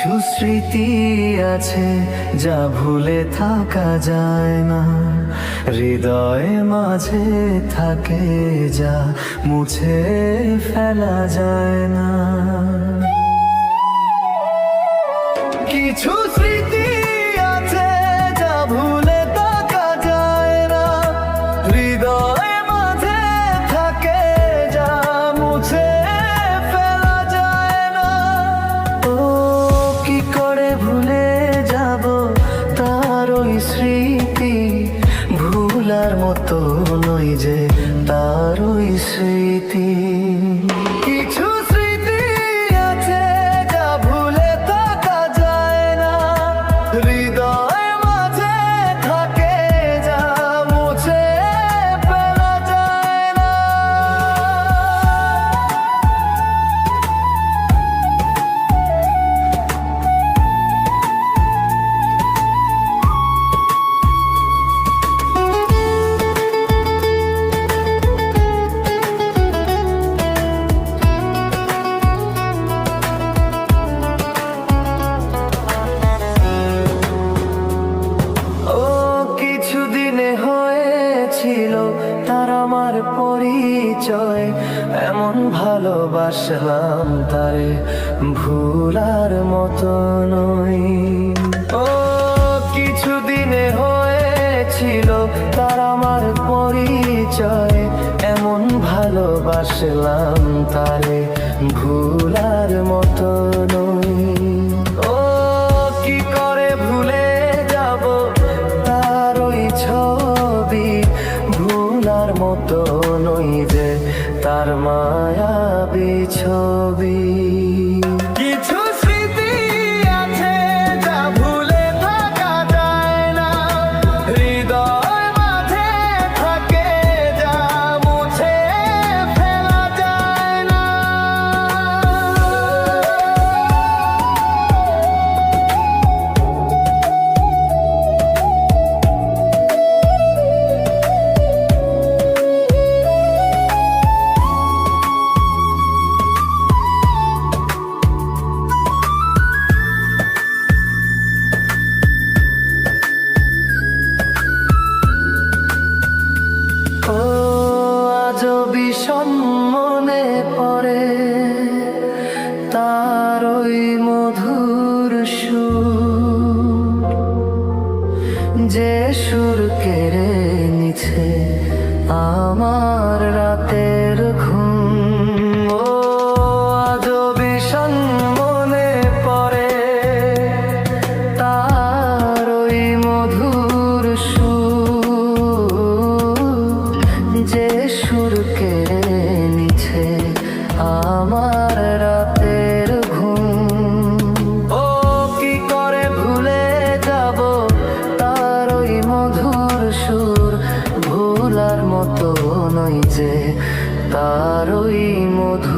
কিছু স্মৃতি আছে যা ভুলে থাকা যায় না, হৃদয়ে মাঝে থাকে যা মুছে ফেলা যায় না। কিছু স্মৃতি আছে যা ভুলে থাকা যায় না, হৃদয়ে মাঝে থাকে যা মুছে ফেলা যায় না। ও কি করে ভুলে যাব তার ওই স্মৃতি, ভুলার মতো নয় যে তার ওই স্মৃতি। কিছু স্মৃতি আছে যা ভুলে থাকা যায় না, হৃদয়ে মাঝে থাকে যা মুছে ফেলা যায় না। কিছুদিনে হয়েছিল তার আমার পরিচয়, এমন ভালোবাসলাম তারে ভুলার মতো নয়। ও কিছুদিনে হয়েছিল তার আমার পরিচয়, এমন ভালোবাসলাম তারে ভুলার মতো নয়। ও কি করে ভুলে যাব তার ওই ছবি, ভুলার মতো নই যে তার মায়াবী ছবি। কিছু স্মৃতি আছে যা ভুলে থাকা যায় না, হৃদয় মাঝে থাকে যা মুছে ফেলা যায় না। ও আজও ভীষণ মনে পড়ে তার ওই মধুর সুর, যে সুর কেড়ে নিছে আমার রাতের ঘুম। ও আজও ভীষণ মনে পড়ে তার ওই মধুর সুর, যে সুর কেড়ে নিছে আমার রাতের ঘুম। ও কি করে ভুলে যাব তার ওই মধুর সুর, ভুলার মতো নয় যে তার ওই মধুর